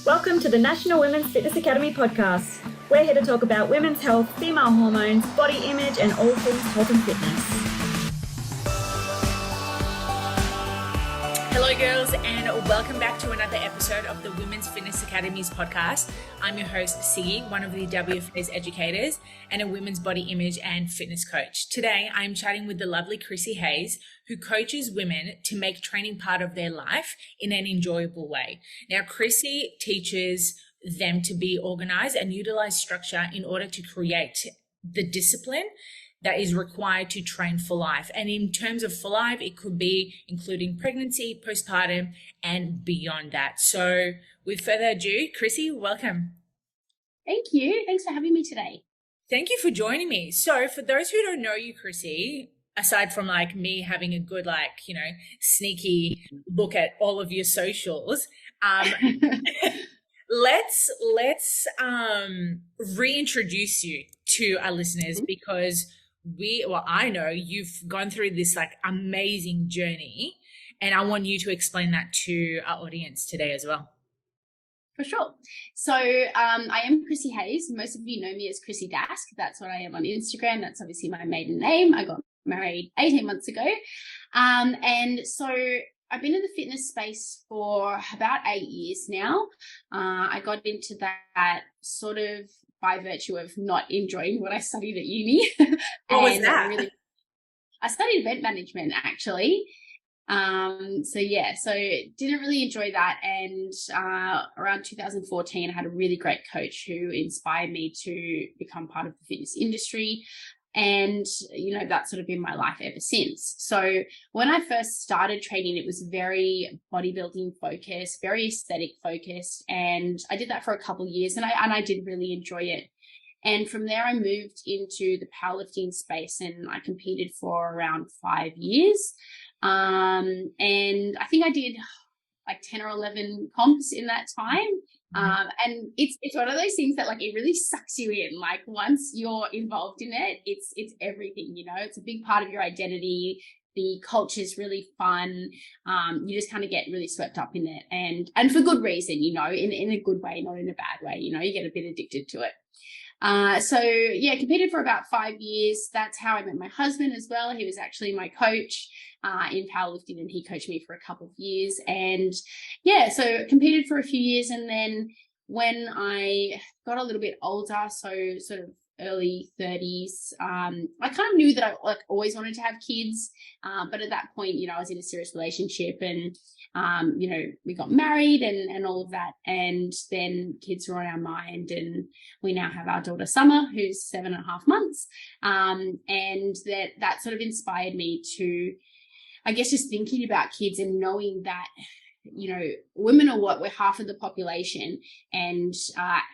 Welcome to the National Women's Fitness Academy podcast. We're here to talk about women's health, female hormones, body image, and all things health and fitness. Hello girls, and welcome back to another episode of the Women's Fitness Academy's podcast. I'm your host, Siggy, one of the WFA's educators and a women's body image and fitness coach. Today, I'm chatting with the lovely Chrissy Hayes, who coaches women to make training part of their life in an enjoyable way. Now, Chrissy teaches them to be organized and utilize structure in order to create the discipline that is required to train for life. And in terms of for life, it could be including pregnancy, postpartum, and beyond that. So with further ado, Chrissy, welcome. Thank you. Thanks for having me today. Thank you for joining me. So for those who don't know you, Chrissy, aside from like me having a good, sneaky look at all of your socials, let's reintroduce you to our listeners because I know you've gone through this like amazing journey, and I want you to explain that to our audience today as well. For sure. So I am Chrissy Hayes. Most of you know me as Chrissy Dask. That's what I am on Instagram. That's obviously my maiden name. I got married 18 months ago. And so I've been in the fitness space for about 8 years now. I got into that sort of by virtue of not enjoying what I studied at uni. What was that? I studied event management actually. So didn't really enjoy that. And around 2014, I had a really great coach who inspired me to become part of the fitness industry. And, that's sort of been my life ever since. So when I first started training, it was very bodybuilding focused, very aesthetic focused. And I did that for a couple of years and I did really enjoy it. And from there, I moved into the powerlifting space and I competed for around 5 years. And I think I did like 10 or 11 comps in that time. And it's one of those things that like it really sucks you in. Like once you're involved in it, it's everything, it's a big part of your identity. The culture is really fun. You just kind of get really swept up in it and for good reason, in a good way, not in a bad way, you get a bit addicted to it. Competed for about 5 years. That's how I met my husband as well. He was actually my coach in powerlifting and he coached me for a couple of years. And so competed for a few years. And then when I got a little bit older, so sort of early 30s, I kind of knew that I always wanted to have kids. But at that point, I was in a serious relationship and, we got married and all of that. And then kids were on our mind and we now have our daughter Summer, who's 7.5 months. And that sort of inspired me to, I guess, just thinking about kids and knowing that, women are we're half of the population and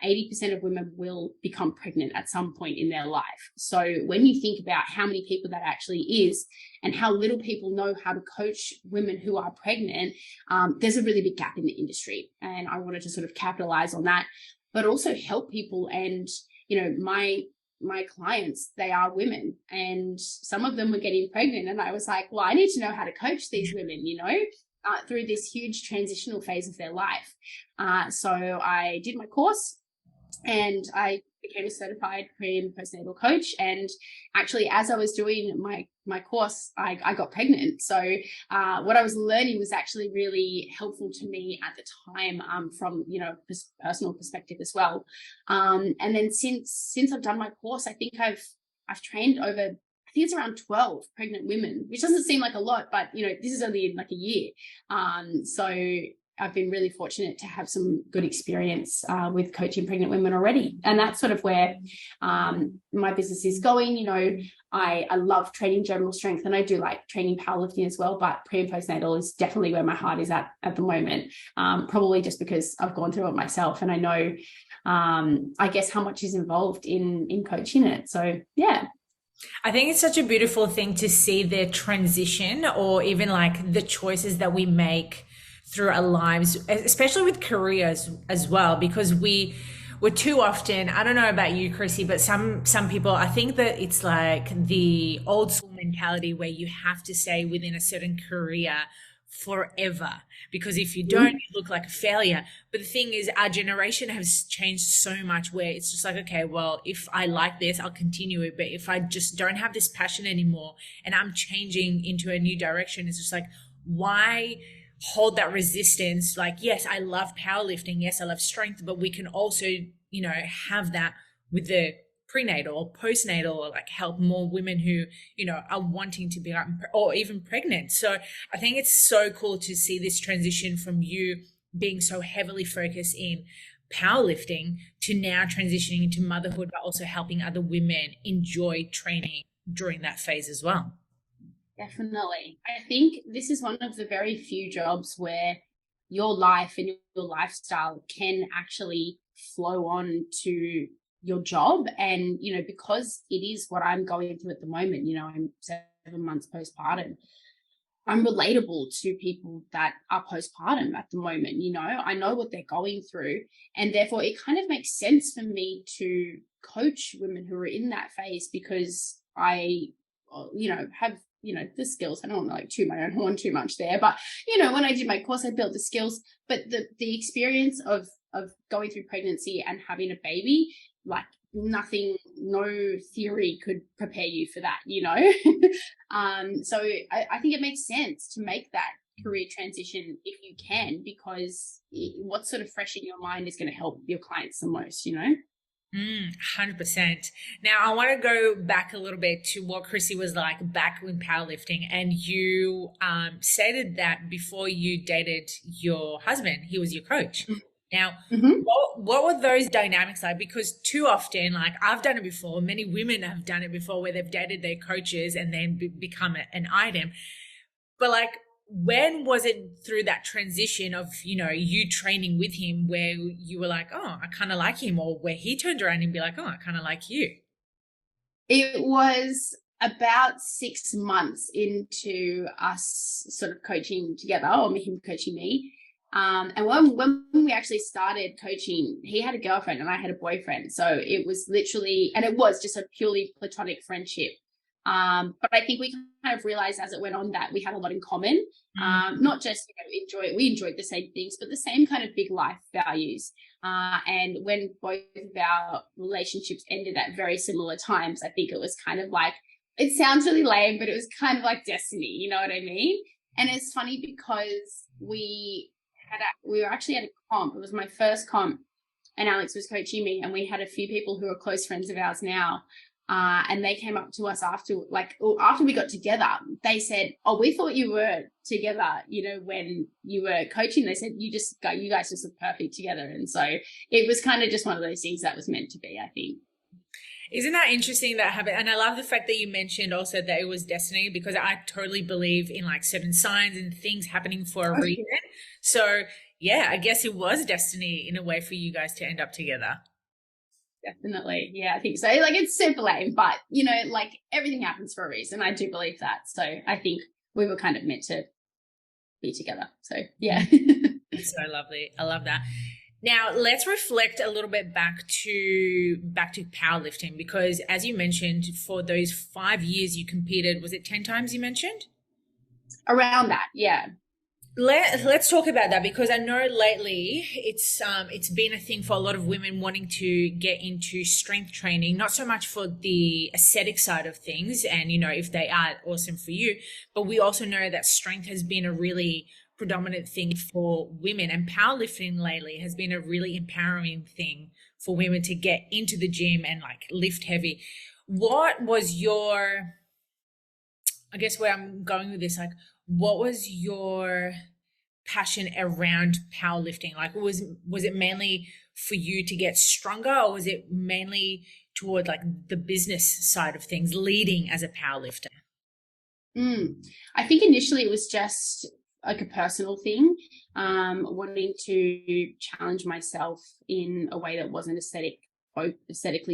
80% of women will become pregnant at some point in their life. So when you think about how many people that actually is and how little people know how to coach women who are pregnant, there's a really big gap in the industry. And I wanted to sort of capitalize on that, but also help people. And, my clients, they are women and some of them were getting pregnant. And I was like, well, I need to know how to coach these women, through this huge transitional phase of their life. So I did my course and I became a certified pre and postnatal coach. And actually, as I was doing my course, I got pregnant. So what I was learning was actually really helpful to me at the time from, personal perspective as well. And then since I've done my course, I think I've trained over, I think it's around 12 pregnant women, which doesn't seem like a lot, but, this is only in like a year. So I've been really fortunate to have some good experience with coaching pregnant women already. And that's sort of where my business is going. I love training general strength and I do like training powerlifting as well, but pre and postnatal is definitely where my heart is at the moment. Probably just because I've gone through it myself and I know, I guess, how much is involved in coaching it. So, yeah. I think it's such a beautiful thing to see the transition or even like the choices that we make through our lives, especially with careers as well, because we're too often, I don't know about you, Chrissy, but some people, I think that it's like the old school mentality where you have to stay within a certain career forever, because if you don't, you look like a failure. But the thing is, our generation has changed so much where it's just like, okay, well, if I like this, I'll continue it. But if I just don't have this passion anymore and I'm changing into a new direction, it's just like, why hold that resistance? Like, yes, I love powerlifting. Yes, I love strength, but we can also, have that with the prenatal or postnatal, or like help more women who, are wanting to be or even pregnant. So I think it's so cool to see this transition from you being so heavily focused in powerlifting to now transitioning into motherhood, but also helping other women enjoy training during that phase as well. Definitely. I think this is one of the very few jobs where your life and your lifestyle can actually flow on to your job. And, because it is what I'm going through at the moment, I'm 7 months postpartum. I'm relatable to people that are postpartum at the moment. I know what they're going through, and therefore it kind of makes sense for me to coach women who are in that phase, because I, have, the skills. I don't want to toot my own horn too much there, but, when I did my course, I built the skills, but the experience of going through pregnancy and having a baby, like nothing, no theory could prepare you for that, So I think it makes sense to make that career transition if you can, because what's sort of fresh in your mind is going to help your clients the most, 100%. Now, I want to go back a little bit to what Chrissy was like back in powerlifting. And you stated that before you dated your husband, he was your coach. Now, what were those dynamics like? Because too often, like I've done it before, many women have done it before, where they've dated their coaches and then become an item. But like, when was it through that transition of, you training with him where you were like, oh, I kind of like him, or where he turned around and be like, oh, I kind of like you? It was about 6 months into us sort of coaching together, or him coaching me. And when we actually started coaching, he had a girlfriend and I had a boyfriend. So it was literally, and it was just a purely platonic friendship. But I think we kind of realized as it went on that we had a lot in common. Not just, we enjoyed the same things, but the same kind of big life values. And when both of our relationships ended at very similar times, I think it was kind of like, it sounds really lame, but it was kind of like destiny, you know what I mean? And it's funny because we were actually at a comp. It was my first comp, and Alex was coaching me, and we had a few people who are close friends of ours now. And they came up to us after we got together. They said, oh, we thought you were together, when you were coaching. They said, you guys just look perfect together. And so it was kind of just one of those things that was meant to be, I think. Isn't that interesting, that habit? And I love the fact that you mentioned also that it was destiny, because I totally believe in like certain signs and things happening for a reason. So yeah, I guess it was destiny in a way for you guys to end up together. Definitely. Yeah, I think so. Like, it's super lame, but like everything happens for a reason. I do believe that. So I think we were kind of meant to be together. So yeah. It's so lovely. I love that. Now let's reflect a little bit back to powerlifting, because as you mentioned, for those 5 years you competed, was it 10 times you mentioned? Around that, yeah. Let's talk about that, because I know lately it's been a thing for a lot of women wanting to get into strength training, not so much for the aesthetic side of things, and if they are, awesome for you, but we also know that strength has been a really predominant thing for women, and powerlifting lately has been a really empowering thing for women to get into the gym and like lift heavy. What was your, I guess where I'm going with this, like, what was your passion around powerlifting? Like, was it mainly for you to get stronger, or was it mainly toward like the business side of things, leading as a powerlifter? I think initially it was just like a personal thing, wanting to challenge myself in a way that wasn't aesthetically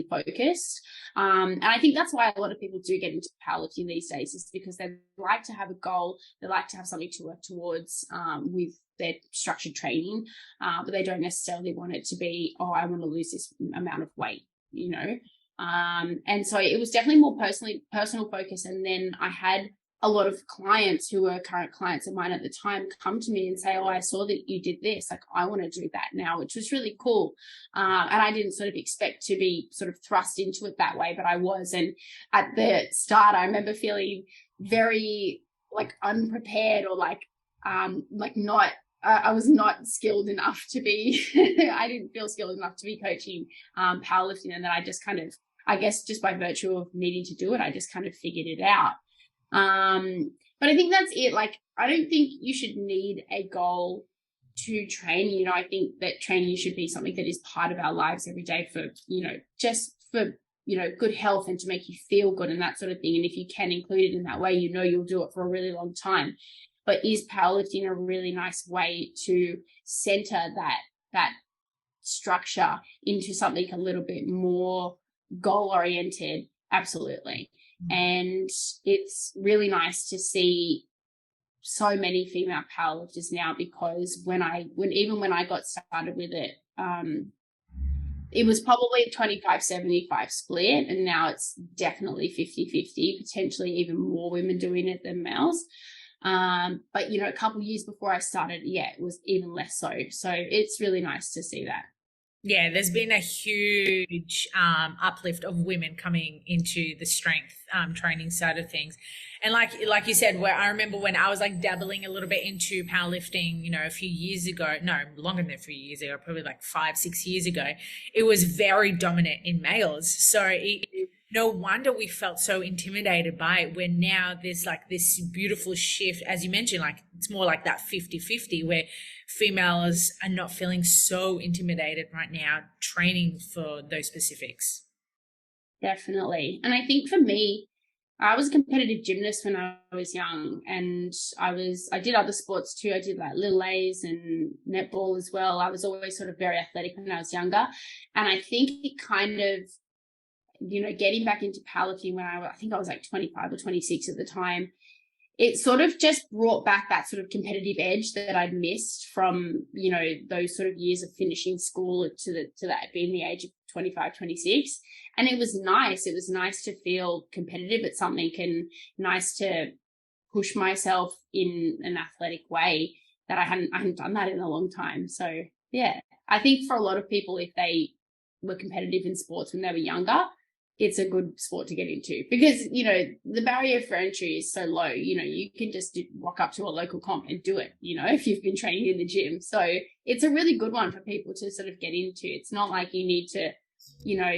focused. And I think that's why a lot of people do get into powerlifting these days, is because they like to have a goal, they like to have something to work towards with their structured training, but they don't necessarily want it to be, oh, I want to lose this amount of weight, and so it was definitely more personal focus. And then I had a lot of clients who were current clients of mine at the time come to me and say, oh, I saw that you did this. Like, I want to do that now, which was really cool. And I didn't sort of expect to be sort of thrust into it that way, but I was. And at the start, I remember feeling very like unprepared or like not, I was not skilled enough to be, I didn't feel skilled enough to be coaching powerlifting. And then I just kind of, I guess just by virtue of needing to do it, I just kind of figured it out. But I think that's it. Like, I don't think you should need a goal to train. You know, I think that training should be something that is part of our lives every day for, you know, just for, you know, good health and to make you feel good and that sort of thing. And if you can include it in that way, you know, you'll do it for a really long time. But is powerlifting a really nice way to center that structure into something a little bit more goal oriented? Absolutely. And it's really nice to see so many female powerlifters now, because when I got started with it, it was probably a 25-75 split, and now it's definitely 50-50, potentially even more women doing it than males. But, you know, a couple of years before I started, yeah, it was even less so. So it's really nice to see that. Yeah, there's been a huge uplift of women coming into the strength training side of things. And like you said, where I remember when I was like dabbling a little bit into powerlifting, you know, a few years ago, no, longer than a few years ago, probably like 5-6 years ago, it was very dominant in males. So no wonder we felt so intimidated by it, where now there's like this beautiful shift, as you mentioned, like it's more like that 50-50, where females are not feeling so intimidated right now training for those specifics. Definitely. And I think for me, I was a competitive gymnast when I was young, and I did other sports too. I did like Little A's and netball as well. I was always sort of very athletic when I was younger. And I think it kind of, you know, getting back into powerlifting when I think I was like 25 or 26 at the time, it sort of just brought back that sort of competitive edge that I'd missed from, you know, those sort of years of finishing school to that being the age of 25, 26. And it was nice. It was nice to feel competitive at something and nice to push myself in an athletic way that I hadn't done that in a long time. So yeah, I think for a lot of people, if they were competitive in sports when they were younger, it's a good sport to get into, because, you know, the barrier for entry is so low. You know, you can just walk up to a local comp and do it, you know, if you've been training in the gym. So it's a really good one for people to sort of get into. It's not like you need to, you know,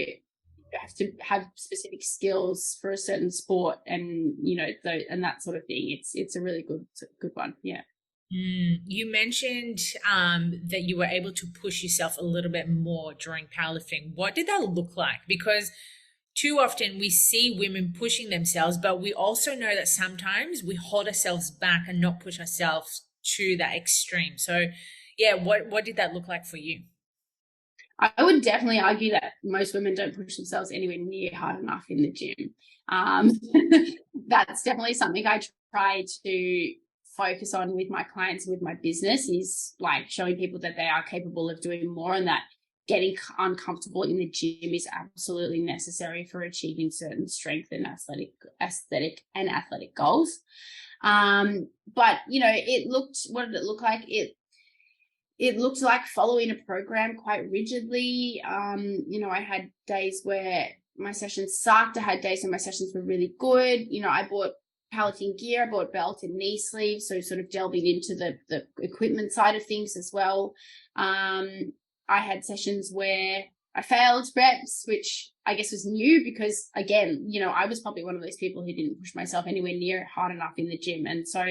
have to have specific skills for a certain sport and, you know, and that sort of thing. It's a really good one. Yeah. You mentioned that you were able to push yourself a little bit more during powerlifting. What did that look like? Because too often we see women pushing themselves, but we also know that sometimes we hold ourselves back and not push ourselves to that extreme. So yeah, what did that look like for you? I would definitely argue that most women don't push themselves anywhere near hard enough in the gym. That's definitely something I try to focus on with my clients and with my business, is like showing people that they are capable of doing more, and that getting uncomfortable in the gym is absolutely necessary for achieving certain strength and athletic goals. But, you know, what did it look like? It looked like following a program quite rigidly. You know, I had days where my sessions sucked. I had days where my sessions were really good. You know, I bought powerlifting gear, I bought belt and knee sleeves, so sort of delving into the equipment side of things as well. I had sessions where I failed reps, which I guess was new because, again, you know, I was probably one of those people who didn't push myself anywhere near hard enough in the gym. And so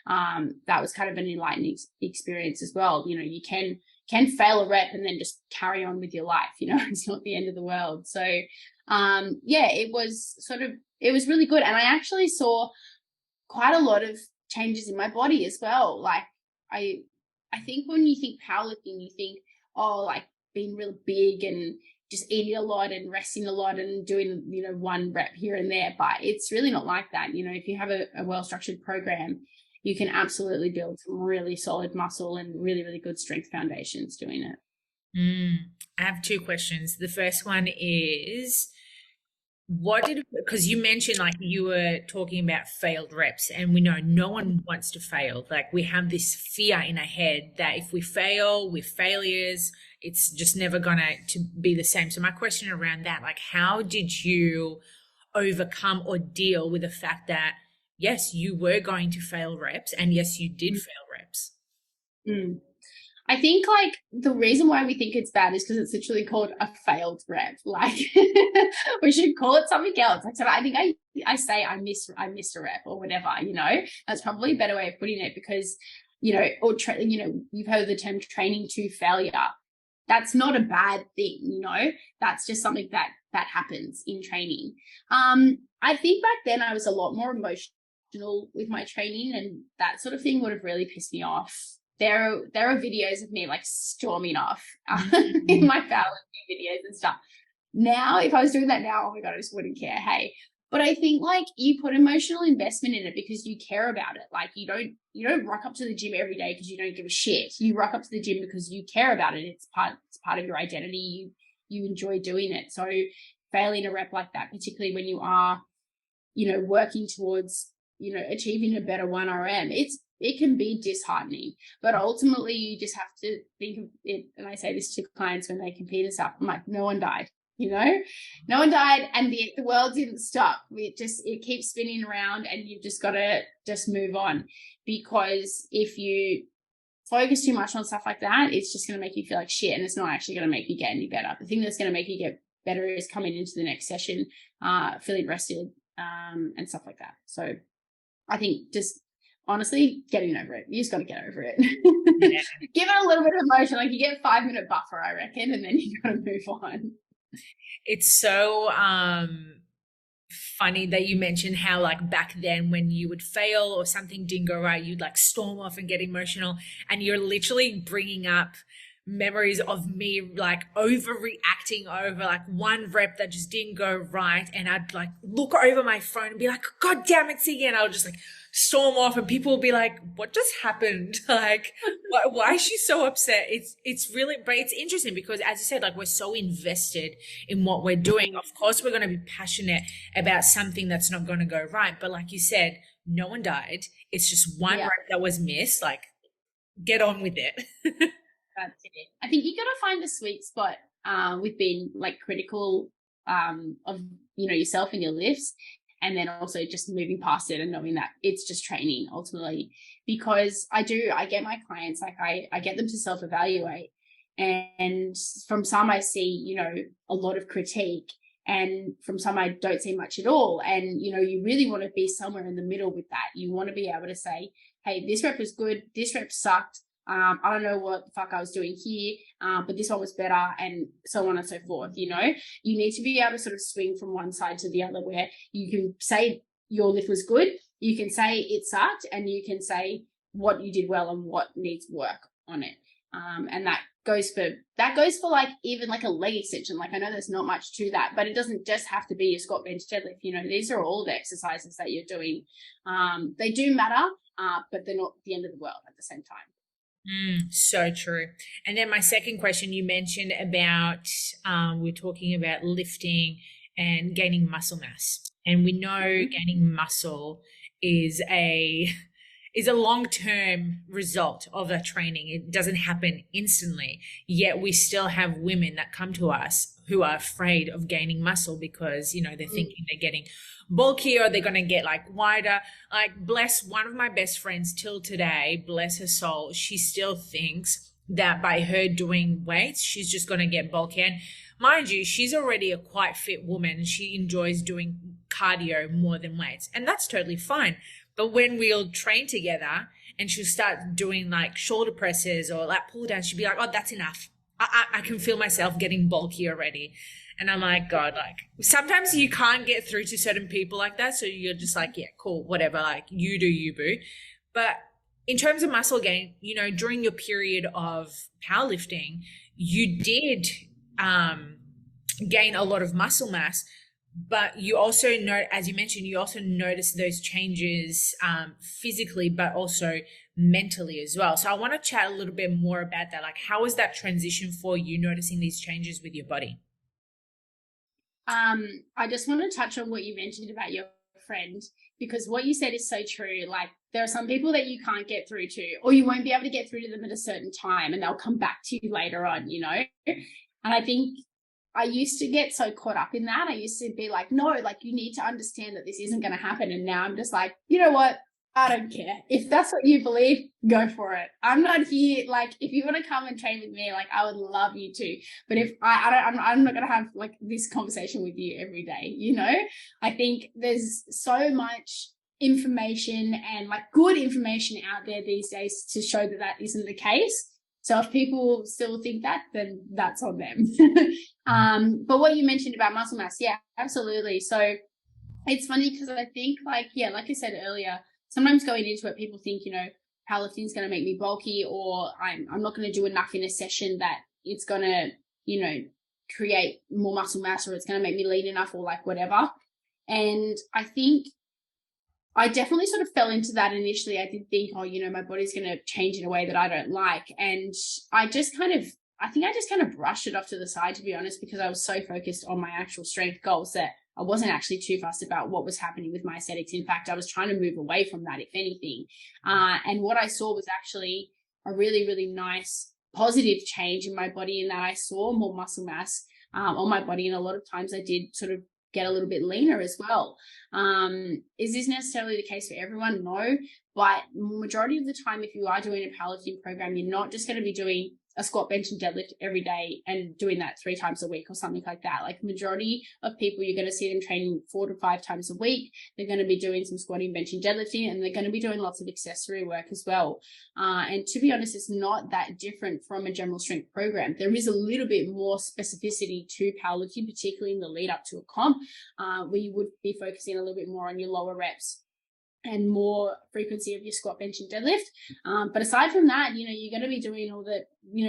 that was kind of an enlightening experience as well. You know, you can fail a rep and then just carry on with your life. You know, it's not the end of the world. So yeah, it was really good. And I actually saw quite a lot of changes in my body as well. Like I think when you think powerlifting, you think, oh, like being real big and just eating a lot and resting a lot and doing, you know, one rep here and there. But it's really not like that. You know, if you have a well-structured program, you can absolutely build some really solid muscle and really, really good strength foundations doing it. I have two questions. The first one is, because you mentioned like you were talking about failed reps, and we know no one wants to fail. Like we have this fear in our head that if we fail, we're failures. It's just never gonna to be the same. So my question around that, like, how did you overcome or deal with the fact that yes, you were going to fail reps, and yes, you did fail reps? Mm. I think like the reason why we think it's bad is because it's literally called a failed rep. Like we should call it something else. Like so I think I say I missed a rep or whatever, you know. That's probably a better way of putting it because, you know, or you've heard the term training to failure. That's not a bad thing, you know. That's just something that happens in training. I think back then I was a lot more emotional with my training, and that sort of thing would have really pissed me off. There are videos of me like storming off in my powerlifting videos and stuff. Now, if I was doing that now, oh my God, I just wouldn't care. Hey, but I think like you put emotional investment in it because you care about it. Like you don't rock up to the gym every day because you don't give a shit. You rock up to the gym because you care about it. It's part of your identity. You enjoy doing it. So failing a rep like that, particularly when you are, you know, working towards, you know, achieving a better 1RM, it can be disheartening, but ultimately you just have to think of it. And I say this to clients when they compete and stuff. I'm like, no one died, you know, no one died, and the world didn't stop. It keeps spinning around, and you've just got to just move on, because if you focus too much on stuff like that, it's just going to make you feel like shit, and it's not actually going to make you get any better. The thing that's going to make you get better is coming into the next session, feeling rested, and stuff like that. So I think just honestly getting over it. You just got to get over it. Yeah. Give it a little bit of emotion. Like you get a 5-minute buffer, I reckon, and then you got to move on. It's so funny that you mentioned how like back then when you would fail or something didn't go right, you'd like storm off and get emotional, and you're literally bringing up memories of me like overreacting over like one rep that just didn't go right, and I'd like look over my phone and be like, God damn it, Siggy, and I would just like storm off, and people will be like, what just happened? Like why is she so upset? It's really, but it's interesting because as you said, like we're so invested in what we're doing. Of course we're going to be passionate about something that's not going to go right, but like you said, no one died. It's just one rep that was missed. Like get on with it. That's it. I think you got to find the sweet spot with being like critical of, you know, yourself and your lifts, and then also just moving past it and knowing that it's just training ultimately. Because I get my clients, like I get them to self-evaluate, and from some I see, you know, a lot of critique, and from some I don't see much at all. And, you know, you really want to be somewhere in the middle with that. You want to be able to say, hey, this rep was good, this rep sucked. I don't know what the fuck I was doing here, but this one was better, and so on and so forth. You know, you need to be able to sort of swing from one side to the other, where you can say your lift was good, you can say it sucked, and you can say what you did well and what needs work on it. And that goes for like even like a leg extension. Like I know there's not much to that, but it doesn't just have to be your squat, bench, deadlift. You know, these are all the exercises that you're doing. They do matter, but they're not the end of the world at the same time. So true. And then my second question, you mentioned about we're talking about lifting and gaining muscle mass, and we know gaining muscle is a long-term result of that training. It doesn't happen instantly, yet we still have women that come to us who are afraid of gaining muscle because, you know, they're thinking they're getting bulkier, they're going to get like wider. Like bless one of my best friends till today, bless her soul, she still thinks that by her doing weights, she's just going to get bulky. And mind you, she's already a quite fit woman. She enjoys doing cardio more than weights, and that's totally fine. But when we'll train together and she'll start doing like shoulder presses or like pull downs, she'll be like, oh, that's enough. I can feel myself getting bulky already. And I'm like, God, like sometimes you can't get through to certain people like that. So you're just like, yeah, cool, whatever. Like you do you, boo. But in terms of muscle gain, you know, during your period of powerlifting, you did gain a lot of muscle mass, but you also know, as you mentioned, you also notice those changes physically, but also mentally as well. So I want to chat a little bit more about that. Like, how was that transition for you, noticing these changes with your body? I just want to touch on what you mentioned about your friend, because what you said is so true. Like, there are some people that you can't get through to, or you won't be able to get through to them at a certain time, and they'll come back to you later on, And I think I used to get so caught up in that. I used to be like, no, like, you need to understand that this isn't going to happen. And now I'm just like, you know what? I don't care. If that's what you believe, go for it. I'm not here. Like, if you want to come and train with me, like, I would love you to. But if I'm not going to have like this conversation with you every day, I think there's so much information and like good information out there these days to show that that isn't the case. So if people still think that, then that's on them. But what you mentioned about muscle mass, yeah, absolutely. So it's funny because I think like I said earlier, sometimes going into it, people think, powerlifting is going to make me bulky, or I'm not going to do enough in a session that it's going to, create more muscle mass, or it's going to make me lean enough, or like whatever. And I think I definitely sort of fell into that initially. I did think, my body's going to change in a way that I don't like. And I just kind of brushed it off to the side, to be honest, because I was so focused on my actual strength goals that I wasn't actually too fussed about what was happening with my aesthetics. In fact, I was trying to move away from that, if anything. And what I saw was actually a really, really nice positive change in my body, in that I saw more muscle mass on my body. And a lot of times I did sort of get a little bit leaner as well. Is this necessarily the case for everyone? No, but majority of the time, if you are doing a powerlifting program, you're not just going to be doing a squat, bench and deadlift every day and doing that 3 times a week or something like that. Like, majority of people, you're going to see them training 4 to 5 times a week. They're going to be doing some squatting, benching, deadlifting, and they're going to be doing lots of accessory work as well. And to be honest, it's not that different from a general strength program. There is a little bit more specificity to powerlifting, particularly in the lead up to a comp, where you would be focusing a little bit more on your lower reps and more frequency of your squat, bench and deadlift. But aside from that, you're going to be doing all the,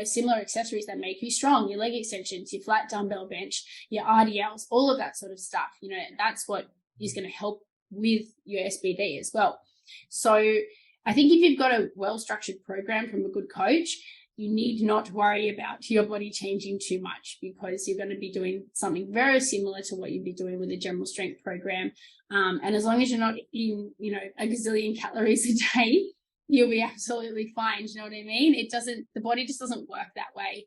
similar accessories that make you strong, your leg extensions, your flat dumbbell bench, your RDLs, all of that sort of stuff. That's what is going to help with your SBD as well. So I think if you've got a well-structured program from a good coach, you need not worry about your body changing too much, because you're going to be doing something very similar to what you'd be doing with a general strength program. And as long as you're not eating, a gazillion calories a day, you'll be absolutely fine. Do you know what I mean? The body just doesn't work that way.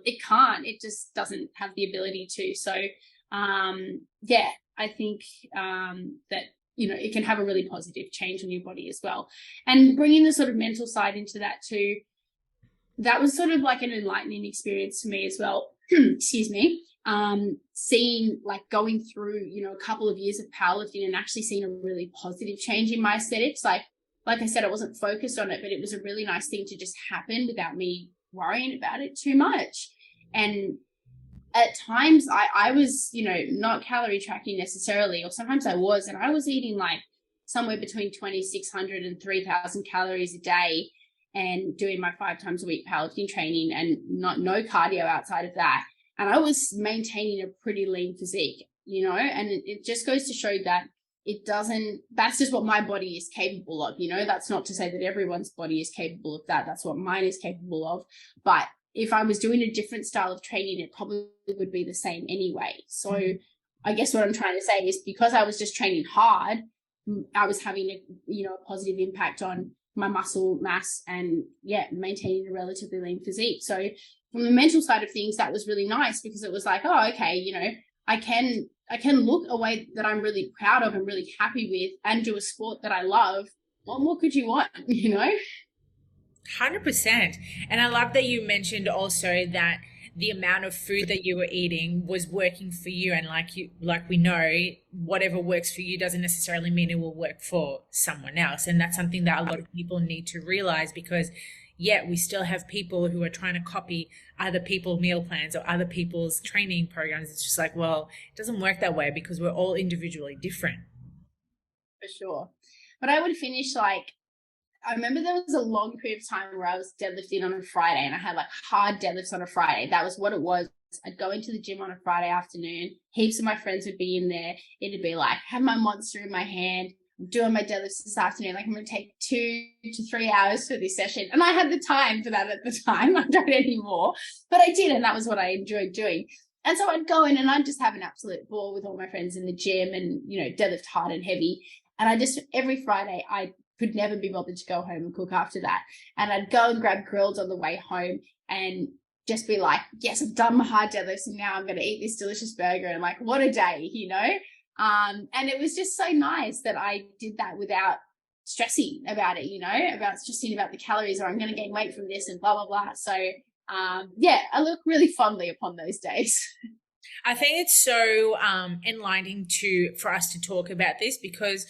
It just doesn't have the ability to. So, I think that, it can have a really positive change on your body as well. And bringing the sort of mental side into that too, that was sort of like an enlightening experience to me as well. Excuse me. Seeing, like, going through, a couple of years of powerlifting and actually seeing a really positive change in my aesthetics. Like I said, I wasn't focused on it, but it was a really nice thing to just happen without me worrying about it too much. And at times I was, not calorie tracking necessarily, or sometimes I was, and I was eating like somewhere between 2,600 and 3,000 calories a day, and doing my 5 times a week powerlifting training and no cardio outside of that. And I was maintaining a pretty lean physique, and it just goes to show that that's just what my body is capable of. That's not to say that everyone's body is capable of that. That's what mine is capable of. But if I was doing a different style of training, it probably would be the same anyway. So I guess what I'm trying to say is, because I was just training hard, I was having a positive impact on my muscle mass and maintaining a relatively lean physique. So from the mental side of things, that was really nice, because it was like, oh, okay, I can look a way that I'm really proud of and really happy with, and do a sport that I love. What more could you want, 100%. And I love that you mentioned also that the amount of food that you were eating was working for you. And like we know, whatever works for you doesn't necessarily mean it will work for someone else. And that's something that a lot of people need to realize, because we still have people who are trying to copy other people's meal plans or other people's training programs. It's just like, well, it doesn't work that way, because we're all individually different. For sure. But I would finish I remember there was a long period of time where I was deadlifting on a Friday, and I had like hard deadlifts on a Friday. That was what it was. I'd go into the gym on a Friday afternoon. Heaps of my friends would be in there. It'd be like, have my monster in my hand. I'm doing my deadlifts this afternoon. Like, I'm going to take 2 to 3 hours for this session. And I had the time for that at the time. I don't anymore, but I did. And that was what I enjoyed doing. And so I'd go in and I'd just have an absolute ball with all my friends in the gym and, deadlift hard and heavy. And every Friday, I could never be bothered to go home and cook after that. And I'd go and grab grills on the way home and just be like, yes, I've done my hard deadlifts and now I'm going to eat this delicious burger. And like, what a day, And it was just so nice that I did that without stressing about it, about stressing about the calories or I'm going to gain weight from this and blah, blah, blah. So I look really fondly upon those days. I think it's so enlightening for us to talk about this, because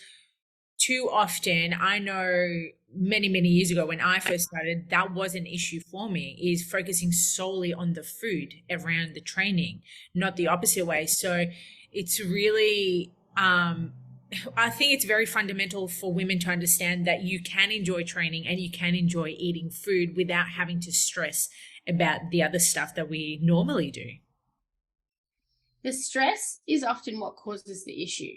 too often, I know many, many years ago when I first started, that was an issue for me, is focusing solely on the food around the training, not the opposite way. So it's really, I think it's very fundamental for women to understand that you can enjoy training and you can enjoy eating food without having to stress about the other stuff that we normally do. The stress is often what causes the issue,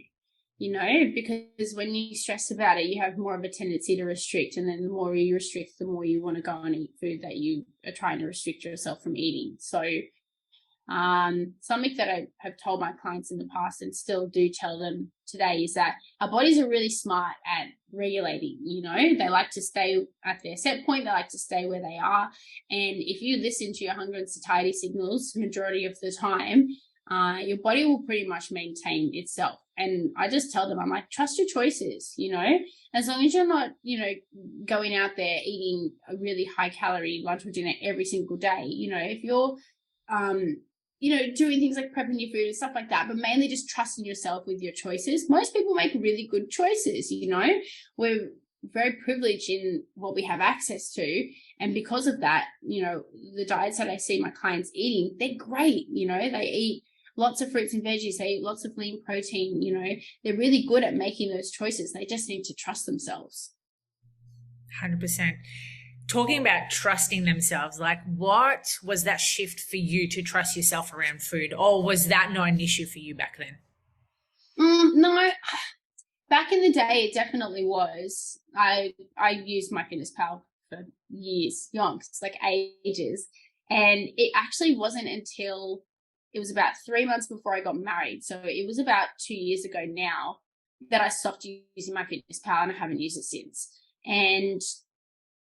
because when you stress about it, you have more of a tendency to restrict. And then the more you restrict, the more you want to go and eat food that you are trying to restrict yourself from eating. So something that I have told my clients in the past and still do tell them today is that our bodies are really smart at regulating. They like to stay at their set point. They like to stay where they are. And if you listen to your hunger and satiety signals majority of the time, your body will pretty much maintain itself. And I just tell them, I'm like, trust your choices, as long as you're not, going out there eating a really high calorie lunch or dinner every single day, if you're, doing things like prepping your food and stuff like that, but mainly just trusting yourself with your choices. Most people make really good choices, we're very privileged in what we have access to. And because of that, the diets that I see my clients eating, they're great. They eat lots of fruits and veggies, they eat lots of lean protein, they're really good at making those choices. They just need to trust themselves. 100%. Talking about trusting themselves, like what was that shift for you to trust yourself around food? Or was that not an issue for you back then? No, back in the day, it definitely was. I used MyFitnessPal for years, like ages. And it actually wasn't until it was about 3 months before I got married. So it was about 2 years ago now that I stopped using MyFitnessPal, and I haven't used it since. And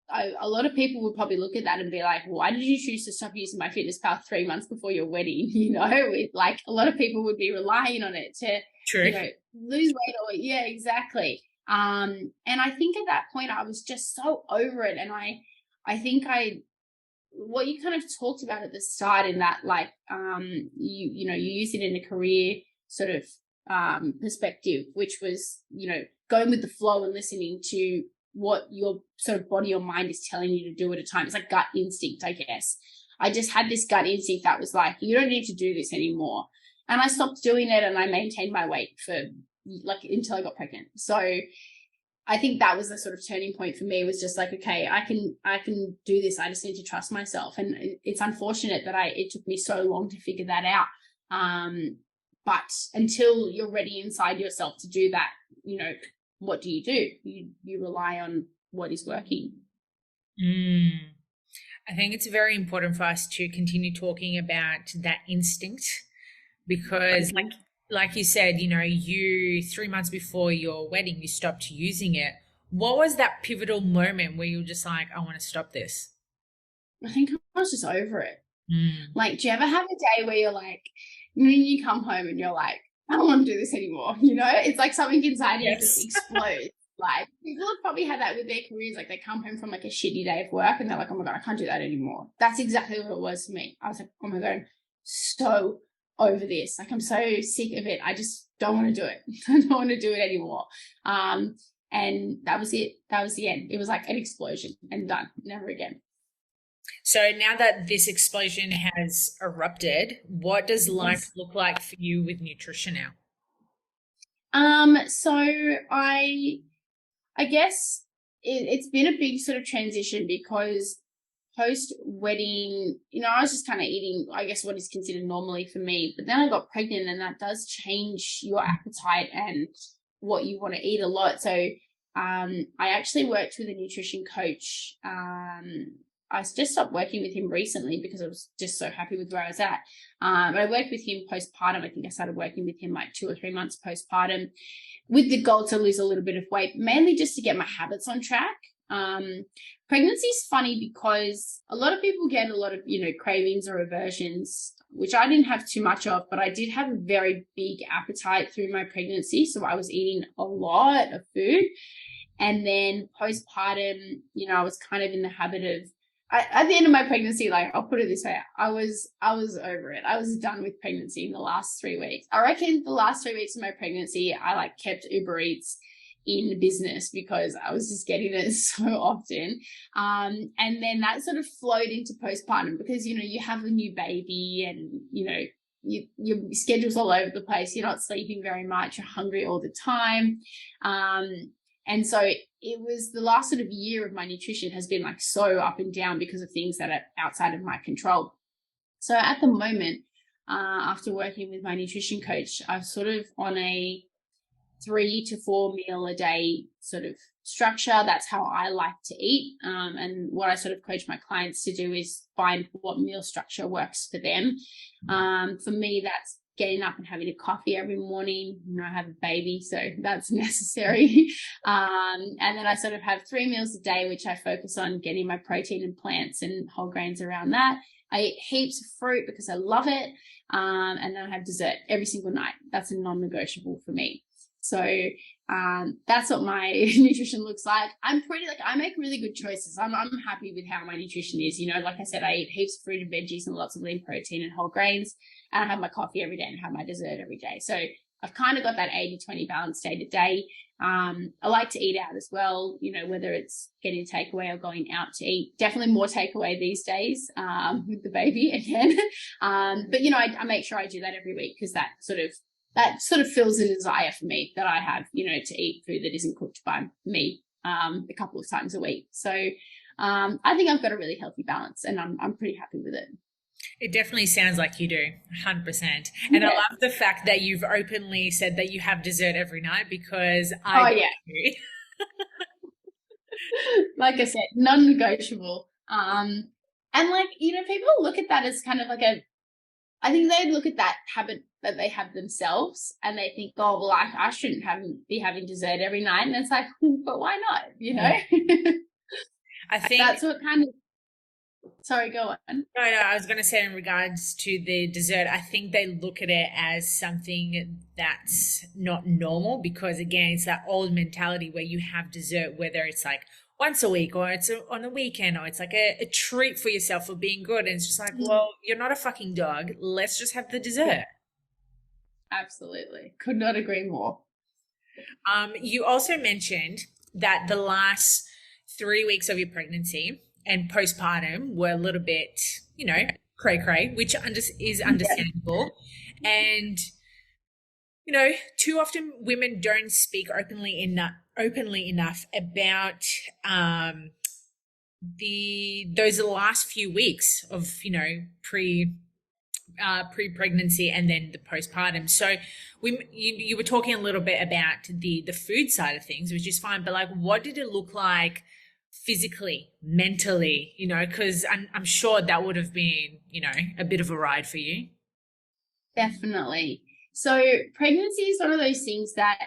a lot of people would probably look at that and be like, why did you choose to stop using MyFitnessPal 3 months before your wedding? Like a lot of people would be relying on it to, lose weight or, yeah, exactly. And I think at that point I was just so over it. And I think what you kind of talked about at the start in that, like, you use it in a career sort of perspective, which was, going with the flow and listening to what your sort of body or mind is telling you to do at a time. It's like gut instinct, I guess. I just had this gut instinct that was like, you don't need to do this anymore. And I stopped doing it and I maintained my weight for like until I got pregnant. So I think that was the sort of turning point for me, was just like, okay, I can do this. I just need to trust myself. And it's unfortunate that it took me so long to figure that out. But until you're ready inside yourself to do that, what do? You rely on what is working. I think it's very important for us to continue talking about that instinct, because like you said, you 3 months before your wedding, you stopped using it. What was that pivotal moment where you were just like, I want to stop this? I think I was just over it. Like, do you ever have a day where you're like, when you come home and you're like, I don't want to do this anymore, It's like something inside you just explodes. Like, people have probably had that with their careers. Like, they come home from like a shitty day of work and they're like, oh my God, I can't do that anymore. That's exactly what it was for me. I was like, oh my God, I'm so over this. Like, I'm so sick of it. I just don't want to do it. I don't want to do it anymore. And that was it. That was the end. It was like an explosion and done. Never again. So now that this explosion has erupted, what does life look like for you with nutrition now? So I guess it's been a big sort of transition, because post-wedding, I was just kind of eating, I guess, what is considered normally for me. But then I got pregnant, and that does change your appetite and what you want to eat a lot. So I actually worked with a nutrition coach I just stopped working with him recently because I was just so happy with where I was at. But I worked with him postpartum. I think I started working with him like 2 or 3 months postpartum with the goal to lose a little bit of weight, mainly just to get my habits on track. Pregnancy is funny because a lot of people get a lot of, cravings or aversions, which I didn't have too much of, but I did have a very big appetite through my pregnancy. So I was eating a lot of food. And then postpartum, I was kind of in the habit of, at the end of my pregnancy, like I'll put it this way, I was over it. I was done with pregnancy in the last 3 weeks. I reckon the last 3 weeks of my pregnancy, I kept Uber Eats in the business because I was just getting it so often. And then that sort of flowed into postpartum because, you have a new baby and, your schedule's all over the place. You're not sleeping very much. You're hungry all the time. And so it was the last sort of year of my nutrition has been so up and down because of things that are outside of my control. So at the moment, after working with my nutrition coach, I'm sort of on a 3 to 4 meal a day sort of structure. That's how I like to eat. And what I sort of coach my clients to do is find what meal structure works for them. For me, that's getting up and having a coffee every morning. I have a baby, so that's necessary. And then I sort of have 3 meals a day, which I focus on getting my protein and plants and whole grains around that. I eat heaps of fruit because I love it. And then I have dessert every single night. That's a non-negotiable for me. So that's what my nutrition looks like. I'm I make really good choices. I'm happy with how my nutrition is. Like I said, I eat heaps of fruit and veggies and lots of lean protein and whole grains. And I have my coffee every day and have my dessert every day. So I've kind of got that 80-20 balance day to day. I like to eat out as well, whether it's getting takeaway or going out to eat. Definitely more takeaway these days with the baby again. But, I make sure I do that every week because that sort of fills a desire for me that I have, to eat food that isn't cooked by me a couple of times a week. So I think I've got a really healthy balance and I'm pretty happy with it. It definitely sounds like you do, 100%. And I love the fact that you've openly said that you have dessert every night because I do. Like I said, non-negotiable. And people look at that as kind of I think they look at that habit that they have themselves and they think, oh, well, I shouldn't be having dessert every night. And it's like, but why not? I think that's what kind of, sorry, go on. No, I was going to say in regards to the dessert, I think they look at it as something that's not normal because, again, it's that old mentality where you have dessert, whether it's once a week or it's on a weekend or it's a treat for yourself for being good. And it's just well, you're not a fucking dog. Let's just have the dessert. Absolutely. Could not agree more. You also mentioned that the last 3 weeks of your pregnancy and postpartum were a little bit, cray-cray, which is understandable. And, too often women don't speak openly enough about those last few weeks of, pre-pregnancy and then the postpartum. So you were talking a little bit about the food side of things, which is fine, but what did it look like physically, mentally, because I'm sure that would have been, a bit of a ride for you. Definitely. So pregnancy is one of those things that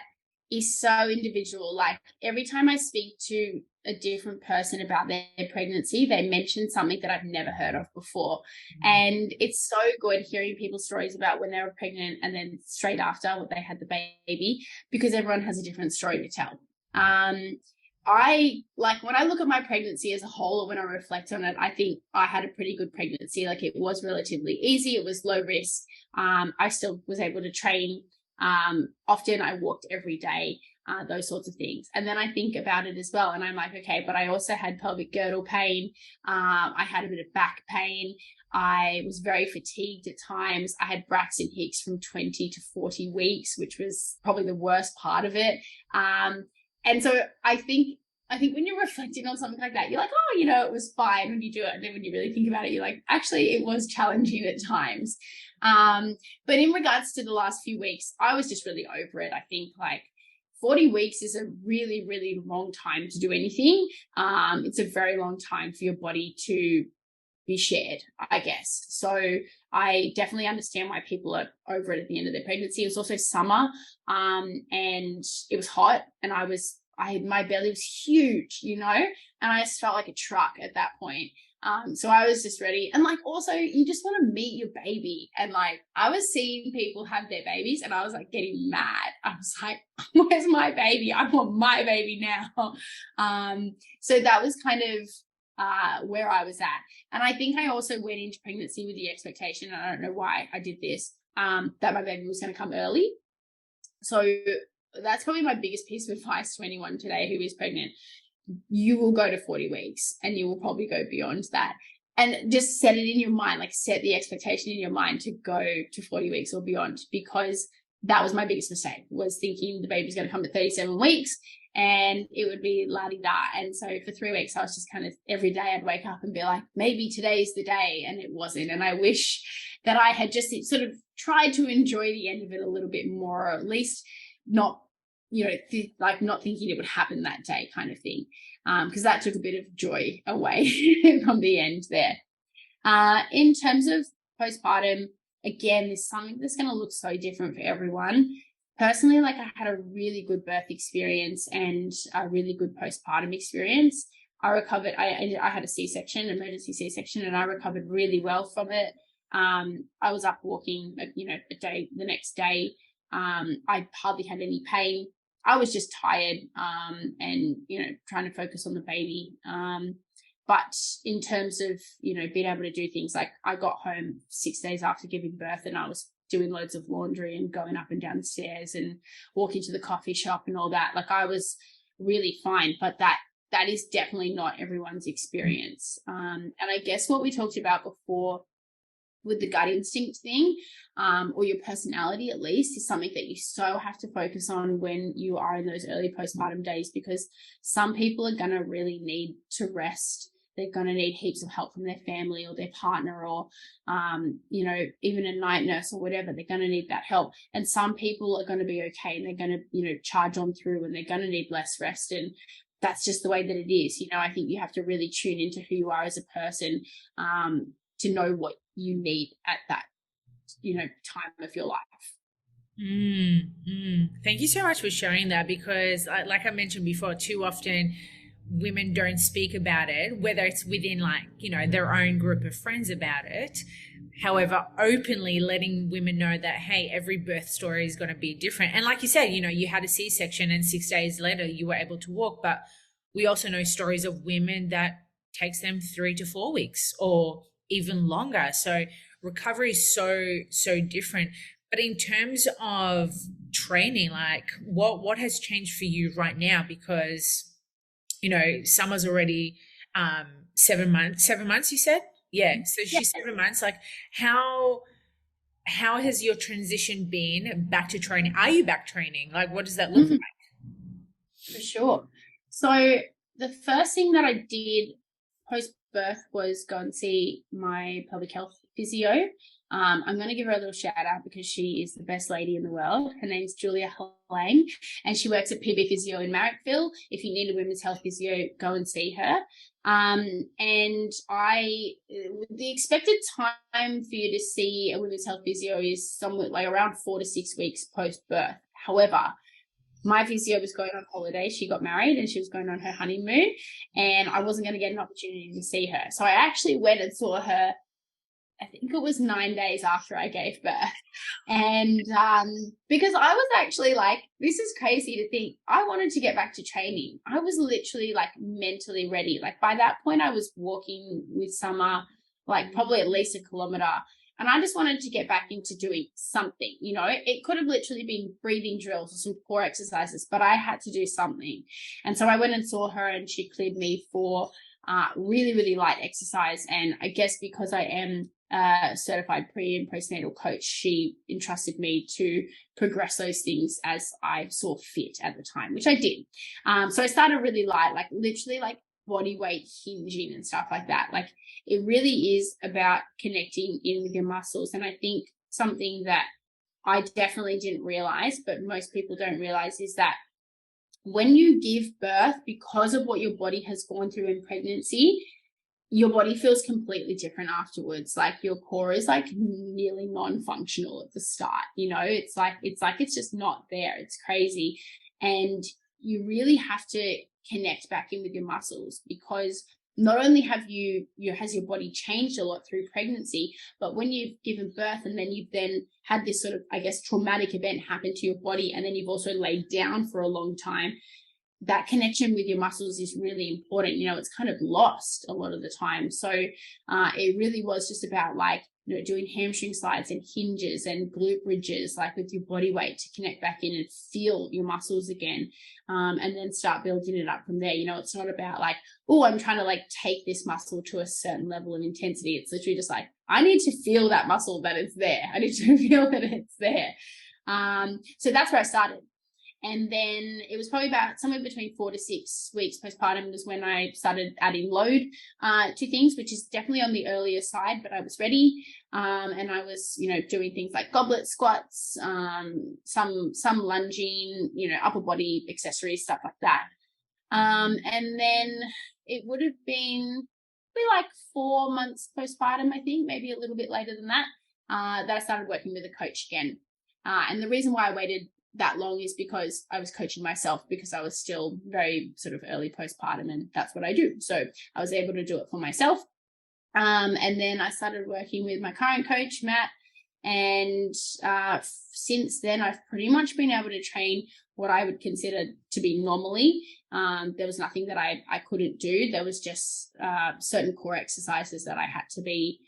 is so individual. Every time I speak to a different person about their pregnancy, they mention something that I've never heard of before. And it's so good hearing people's stories about when they were pregnant and then straight after when they had the baby, because everyone has a different story to tell. When I look at my pregnancy as a whole, or when I reflect on it, I think I had a pretty good pregnancy. It was relatively easy. It was low risk. I still was able to train. Often I walked every day, those sorts of things. And then I think about it as well. And I'm like, okay, but I also had pelvic girdle pain. I had a bit of back pain. I was very fatigued at times. I had Braxton Hicks from 20 to 40 weeks, which was probably the worst part of it. And so I think when you're reflecting on something like that, you're like, oh, it was fine when you do it. And then when you really think about it, you're like, actually, it was challenging at times. But in regards to the last few weeks, I was just really over it. I think 40 weeks is a really, really long time to do anything. It's a very long time for your body to be shared, I guess. So I definitely understand why people are over it at the end of their pregnancy. It was also summer, and it was hot, and my belly was huge, and I just felt like a truck at that point. So I was just ready. And like, also you just want to meet your baby. And like, I was seeing people have their babies and I was like getting mad. I was like, where's my baby? I want my baby now. So that was kind of where I was at. And I think I also went into pregnancy with the expectation, and I don't know why I did this, that my baby was going to come early. So that's probably my biggest piece of advice to anyone today who is pregnant. You will go to 40 weeks and you will probably go beyond that, and just set it in your mind, like set the expectation in your mind to go to 40 weeks or beyond, because that was my biggest mistake, was thinking the baby's going to come at 37 weeks and it would be la-di-da. And so for 3 weeks, I was just kind of, every day I'd wake up and be like, maybe today's the day, and it wasn't. And I wish that I had just sort of tried to enjoy the end of it a little bit more, or at least not, like not thinking it would happen that day kind of thing. Because that took a bit of joy away from the end there. In terms of postpartum, again, there's something that's going to look so different for everyone. Personally, like, I had a really good birth experience and a really good postpartum experience. I recovered. I had a C-section, emergency C-section, and I recovered really well from it. I was up walking, the next day. I hardly had any pain. I was just tired, and, trying to focus on the baby. But in terms of, being able to do things, like, I got home 6 days after giving birth and I was doing loads of laundry and going up and down the stairs and walking to the coffee shop and all that. Like, I was really fine, but that is definitely not everyone's experience. And I guess what we talked about before with the gut instinct thing, or your personality at least, is something that you so have to focus on when you are in those early postpartum days, because some people are going to really need to rest. They're going to need heaps of help from their family or their partner, or, even a night nurse or whatever. They're going to need that help. And some people are going to be okay and they're going to, charge on through, and they're going to need less rest. And that's just the way that it is. I think you have to really tune into who you are as a person, to know what you need at that, time of your life. Thank you so much for sharing that, because like I mentioned before, too often women don't speak about it, whether it's within their own group of friends about it. However, openly letting women know that, hey, every birth story is going to be different. And like you said, you had a C-section and 6 days later you were able to walk, but we also know stories of women that takes them 3 to 4 weeks or even longer. So recovery is so different. But in terms of training, like what has changed for you right now? Because, Summer's already 7 months, you said? Yeah. So she's 7 months. Like, how has your transition been back to training? Are you back training? Like, what does that look like? For sure. So the first thing that I did post-birth was go and see my pelvic health physio. I'm going to give her a little shout out because she is the best lady in the world. Her name's Julia Lang, and she works at PB Physio in Marrickville. If you need a women's health physio, go and see her. And the expected time for you to see a women's health physio is somewhat like around 4 to 6 weeks post-birth. However, my physio was going on holiday. She got married and she was going on her honeymoon, and I wasn't going to get an opportunity to see her. So I actually went and saw her, I think it was 9 days after I gave birth. And because I was actually like, this is crazy to think, I wanted to get back to training. I was literally like mentally ready. Like by that point I was walking with Summer, like probably at least 1 kilometer. And I just wanted to get back into doing something, it could have literally been breathing drills or some core exercises, but I had to do something. And so I went and saw her, and she cleared me for really, really light exercise. And I guess because I am a certified pre and postnatal coach, she entrusted me to progress those things as I saw fit at the time, which I did. So I started really light, like literally like body weight hinging and stuff like that. Like it really is about connecting in with your muscles. And I think something that I definitely didn't realize, but most people don't realize, is that when you give birth, because of what your body has gone through in pregnancy, your body feels completely different afterwards. Like your core is like nearly non-functional at the start. It's just not there. It's crazy. And you really have to connect back in with your muscles, because not only has your body changed a lot through pregnancy, but when you've given birth and then you've then had this sort of, I guess, traumatic event happen to your body, and then you've also laid down for a long time, that connection with your muscles is really important. It's kind of lost a lot of the time. So it really was just about doing hamstring slides and hinges and glute bridges, like with your body weight, to connect back in and feel your muscles again. And then start building it up from there. It's not about I'm trying to take this muscle to a certain level of intensity. It's literally just I need to feel that muscle, that it's there. I need to feel that it's there. So that's where I started. And then it was probably about somewhere between 4 to 6 weeks postpartum was when I started adding load to things, which is definitely on the earlier side, but I was ready. And I was, doing things like goblet squats, some lunging, upper body accessories, stuff like that. And then it would have been probably 4 months postpartum, I think, maybe a little bit later than that, that I started working with a coach again. And the reason why I waited that long is because I was coaching myself, because I was still very sort of early postpartum, and that's what I do. So I was able to do it for myself. And then I started working with my current coach, Matt. And since then, I've pretty much been able to train what I would consider to be normally. There was nothing that I couldn't do. There was just certain core exercises that I had to be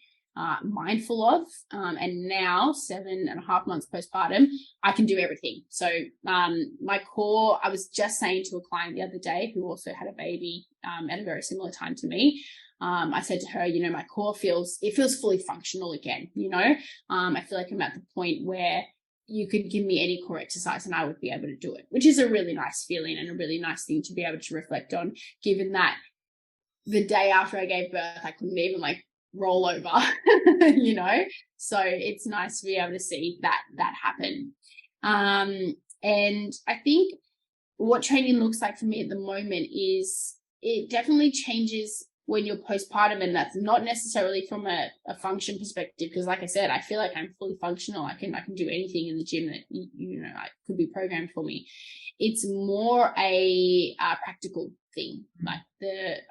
mindful of. And now, 7.5 months postpartum, I can do everything. So my core, I was just saying to a client the other day who also had a baby at a very similar time to me, I said to her, my core feels fully functional again. I feel like I'm at the point where you could give me any core exercise and I would be able to do it, which is a really nice feeling and a really nice thing to be able to reflect on, given that the day after I gave birth, I couldn't even roll over, so it's nice to be able to see that happen. And I think what training looks like for me at the moment is it definitely changes when you're postpartum, and that's not necessarily from a function perspective, because like I said, I feel like I'm fully functional. I can do anything in the gym that could be programmed for me. It's more a practical thing.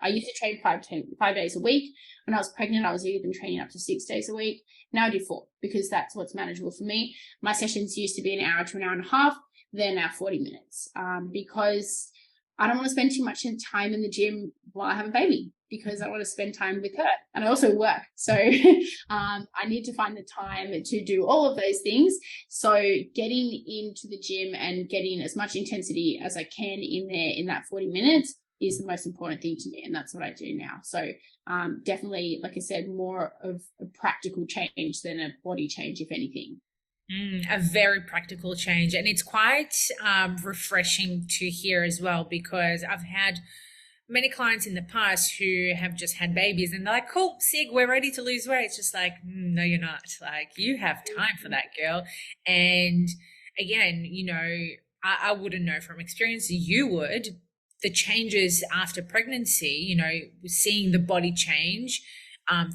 I used to train 5 days a week. When I was pregnant, I was even training up to 6 days a week. Now I do 4, because that's what's manageable for me. My sessions used to be an hour to an hour and a half. They're now 40 minutes, because I don't want to spend too much time in the gym while I have a baby, because I want to spend time with her, and I also work. So I need to find the time to do all of those things. So getting into the gym and getting as much intensity as I can in there in that 40 minutes is the most important thing to me. And that's what I do now. So definitely, like I said, more of a practical change than a body change, if anything. A very practical change. And it's quite refreshing to hear as well, because I've had many clients in the past who have just had babies and they're like, cool, Sig, we're ready to lose weight. It's just no, you're not. You have time for that, girl. And again, I wouldn't know from experience, you would. The changes after pregnancy, seeing the body change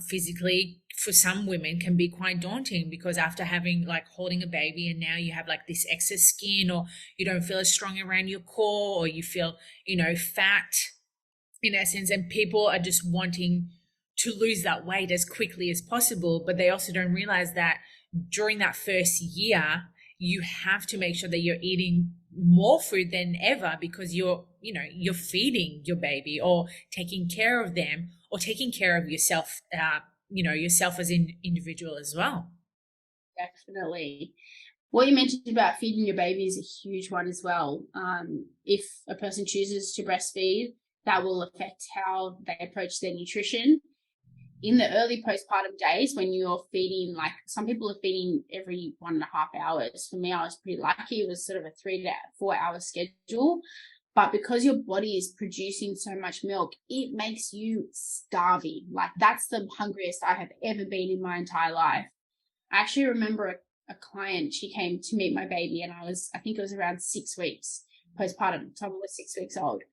physically for some women can be quite daunting, because after having holding a baby and now you have this excess skin, or you don't feel as strong around your core, or you feel, fat in essence, and people are just wanting to lose that weight as quickly as possible. But they also don't realize that during that first year, you have to make sure that you're eating more food than ever, because you're feeding your baby, or taking care of them, or taking care of yourself, yourself as an individual as well. Definitely. What you mentioned about feeding your baby is a huge one as well. If a person chooses to breastfeed, that will affect how they approach their nutrition. In the early postpartum days, when you're feeding, some people are feeding every 1.5 hours. For me, I was pretty lucky. It was sort of a 3 to 4 hour schedule. But because your body is producing so much milk, it makes you starving. That's the hungriest I have ever been in my entire life. I actually remember a client, she came to meet my baby, and I think it was around 6 weeks postpartum. Tom was 6 weeks old.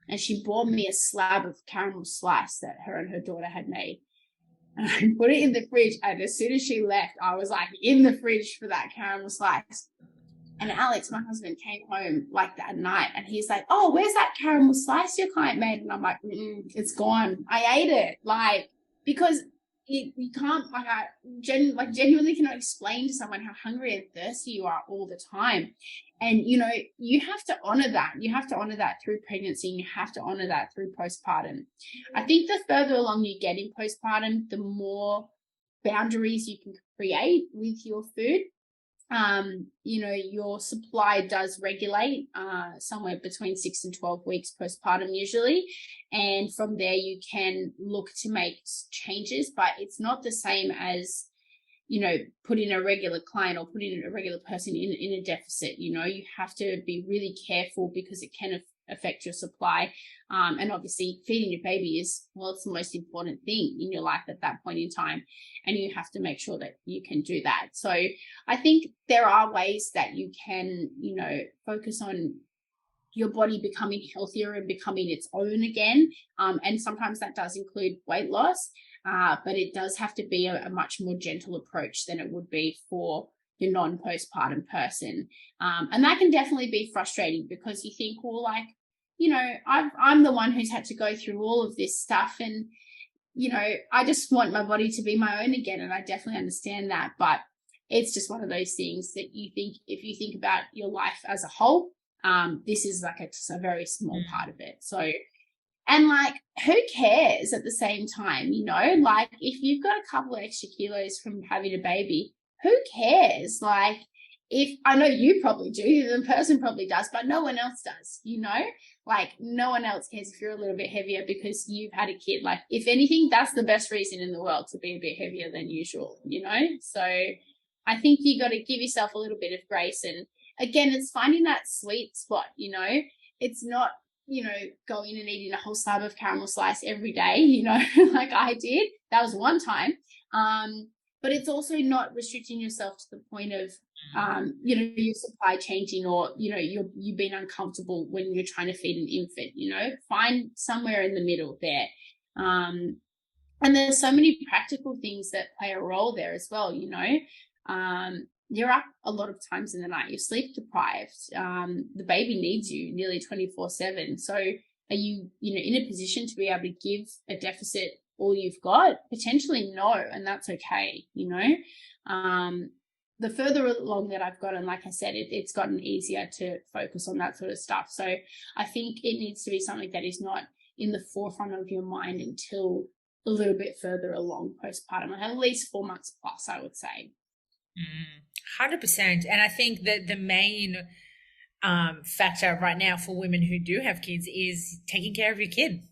And she bought me a slab of caramel slice that her and her daughter had made. And I put it in the fridge. And as soon as she left, I was like in the fridge for that caramel slice. And Alex, my husband, came home like that night and he's like, oh, where's that caramel slice your client made? And I'm like, it's gone. I ate it. Like, because you can't, like, I genuinely cannot explain to someone how hungry and thirsty you are all the time. And, you know, you have to honor that. You have to honor that through pregnancy, and you have to honor that through postpartum. I think the further along you get in postpartum, the more boundaries you can create with your food. You know, your supply does regulate somewhere between 6 and 12 weeks postpartum usually. And from there you can look to make changes, but it's not the same as, you know, putting a regular client or putting a regular person in a deficit. You know, you have to be really careful because it can affect your supply. And obviously feeding your baby is, well, it's the most important thing in your life at that point in time. And you have to make sure that you can do that. So I think there are ways that you can, you know, focus on your body becoming healthier and becoming its own again. And sometimes that does include weight loss, but it does have to be a much more gentle approach than it would be for your non-postpartum person. And that can definitely be frustrating because you think, well, like, you know, I'm the one who's had to go through all of this stuff, and, you know, I just want my body to be my own again. And I definitely understand that, but it's just one of those things that you think, if you think about your life as a whole, this is like a very small part of it. So, and like, who cares at the same time, you know, like if you've got a couple of extra kilos from having a baby, who cares? Like, if I know you probably do, the person probably does, but no one else does, you know, like no one else cares if you're a little bit heavier because you've had a kid. Like, if anything, that's the best reason in the world to be a bit heavier than usual, you know? So I think you got to give yourself a little bit of grace. And again, it's finding that sweet spot, you know, it's not, you know, going and eating a whole slab of caramel slice every day, you know, like I did. That was one time. But it's also not restricting yourself to the point of, you know, your supply changing, or, you know, you've been uncomfortable when you're trying to feed an infant, you know, find somewhere in the middle there. And there's so many practical things that play a role there as well, you know. You're up a lot of times in the night, you're sleep deprived, the baby needs you nearly 24/7. So are you, you know, in a position to be able to give a deficit all you've got? Potentially no, and that's okay, you know. The further along that I've gotten, like I said, it's gotten easier to focus on that sort of stuff. So I think it needs to be something that is not in the forefront of your mind until a little bit further along postpartum, like at least 4 months plus, I would say. 100%. And I think that the main factor right now for women who do have kids is taking care of your kid.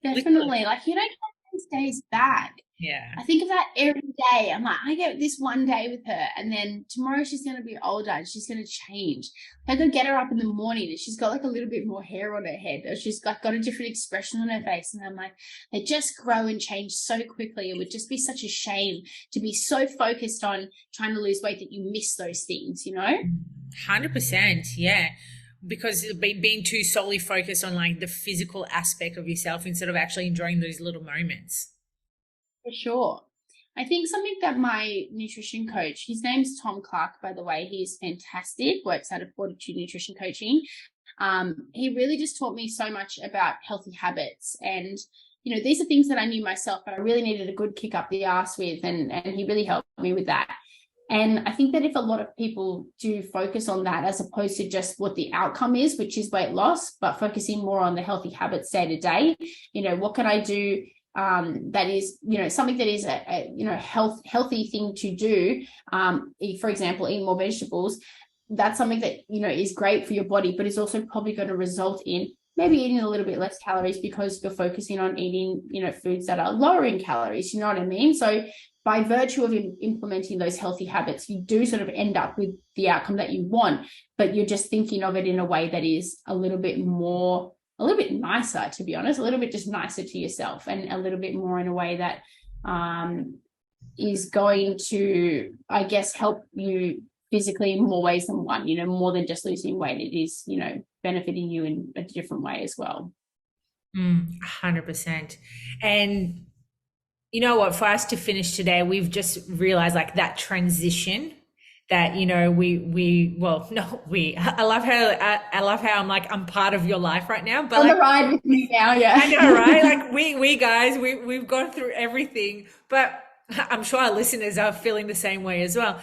Definitely. Like, you don't get these days back. Yeah. I think of that every day. I'm like, I get this one day with her, and then tomorrow she's going to be older and she's going to change. I go get her up in the morning and she's got like a little bit more hair on her head, or she's got a different expression on her face. And I'm like, they just grow and change so quickly. It would just be such a shame to be so focused on trying to lose weight that you miss those things, you know? 100%. Yeah. Because being too solely focused on like the physical aspect of yourself instead of actually enjoying those little moments. For sure. I think something that my nutrition coach, his name's Tom Clark, by the way, he's fantastic, works out of Fortitude Nutrition Coaching. He really just taught me so much about healthy habits. And, you know, these are things that I knew myself, but I really needed a good kick up the arse with. And he really helped me with that. And I think that if a lot of people do focus on that, as opposed to just what the outcome is, which is weight loss, but focusing more on the healthy habits day to day, you know, what can I do that is, you know, something that is a you know, healthy thing to do. For example, eat more vegetables. That's something that, you know, is great for your body, but is also probably going to result in maybe eating a little bit less calories because you're focusing on eating, you know, foods that are lower in calories. You know what I mean? So by virtue of implementing those healthy habits, you do sort of end up with the outcome that you want, but you're just thinking of it in a way that is a little bit nicer, to be honest, a little bit just nicer to yourself, and a little bit more in a way that is going to, I guess, help you physically in more ways than one, more than just losing weight. It is, benefiting you in a different way as well. 100%. And you know what, for us to finish today, we've just realized like that transition that, I love how I'm like, I'm part of your life right now, but On like, the ride with me now, yeah. I know, right? Like we guys, we've gone through everything, but I'm sure our listeners are feeling the same way as well.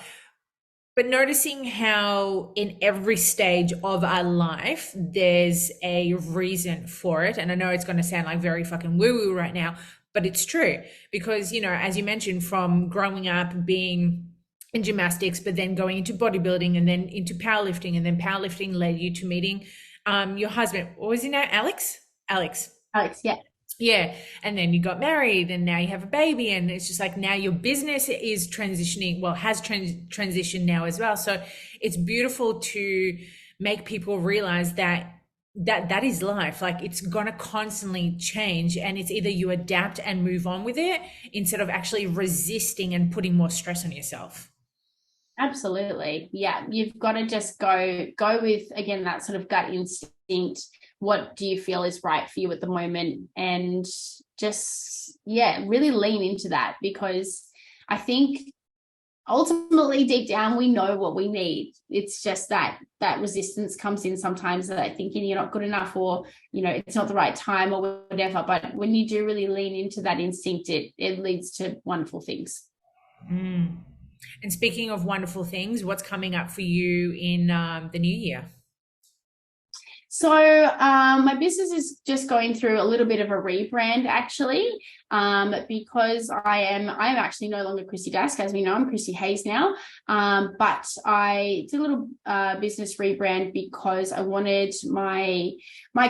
But noticing how in every stage of our life, there's a reason for it. And I know it's going to sound like very fucking woo woo right now, but it's true because, as you mentioned, from growing up being in gymnastics, but then going into bodybuilding and then into powerlifting, and then powerlifting led you to meeting your husband. What was his name? Alex? Alex, yeah. Yeah. And then you got married and now you have a baby, and it's just like now your business is transitioning, well, has transitioned now as well. So it's beautiful to make people realize that is life. Like it's going to constantly change, and it's either you adapt and move on with it instead of actually resisting and putting more stress on yourself. Absolutely. Yeah. You've got to just go with, again, that sort of gut instinct. What do you feel is right for you at the moment? And just, really lean into that, because I think ultimately deep down, we know what we need. It's just that resistance comes in sometimes, that thinking you're not good enough, or, it's not the right time or whatever. But when you do really lean into that instinct, it leads to wonderful things. And speaking of wonderful things, what's coming up for you in the new year? So my business is just going through a little bit of a rebrand, actually, because I'm actually no longer Chrissy Dask. As we know, I'm Chrissy Hayes now. But I did a little business rebrand because I wanted my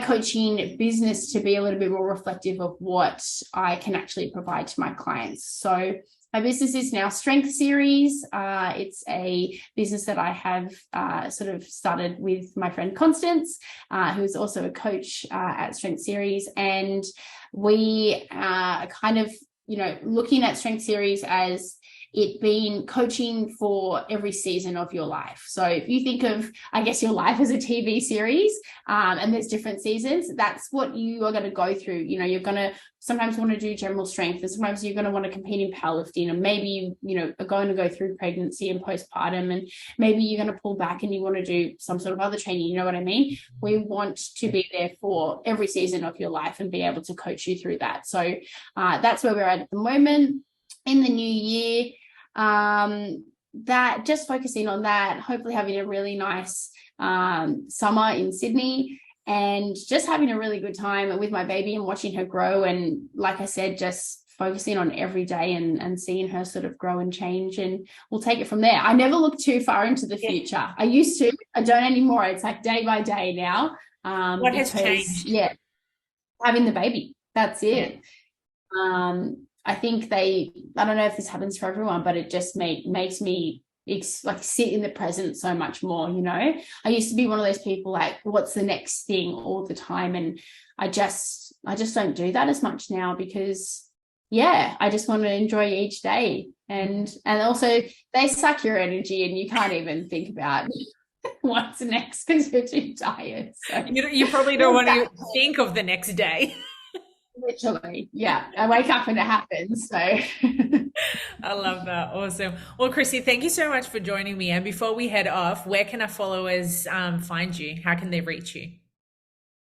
coaching business to be a little bit more reflective of what I can actually provide to my clients. So my business is now Strength Series. It's a business that I have sort of started with my friend Constance, who is also a coach at Strength Series. And we are kind of, looking at Strength Series as it being coaching for every season of your life. So if you think of, I guess, your life as a TV series, and there's different seasons, that's what you are going to go through. You're going to sometimes want to do general strength, and sometimes you're going to want to compete in powerlifting, and maybe you are going to go through pregnancy and postpartum, and maybe you're going to pull back and you want to do some sort of other training. You know what I mean? We want to be there for every season of your life and be able to coach you through that. So that's where we're at the moment. In the new year, that just focusing on that, hopefully having a really nice summer in Sydney, and just having a really good time with my baby and watching her grow. And like I said, just focusing on every day and seeing her sort of grow and change, and we'll take it from there. I never look too far into the future. I used to, I don't anymore. It's like day by day now. What has changed? Yeah, having the baby. That's it. Yeah. I think I don't know if this happens for everyone, but it just makes me like sit in the present so much more. I used to be one of those people like, what's the next thing all the time? And I just don't do that as much now, because I just want to enjoy each day. And also they suck your energy, and you can't even think about what's next because you're too tired. So you probably don't want to think of the next day. Literally, yeah. I wake up and it happens. So I love that. Awesome. Well, Chrissy, thank you so much for joining me. And before we head off, where can our followers find you? How can they reach you?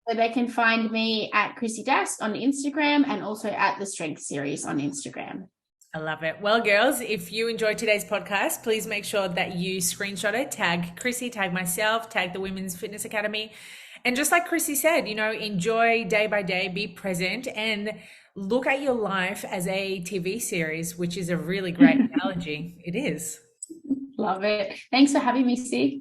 So they can find me at Chrissy Dask on Instagram, and also at the Strength Series on Instagram. I love it. Well, girls, if you enjoyed today's podcast, please make sure that you screenshot it, tag Chrissy, tag myself, tag the Women's Fitness Academy. And just like Chrissy said, enjoy day by day, be present, and look at your life as a TV series, which is a really great analogy. It is. Love it. Thanks for having me, Sig.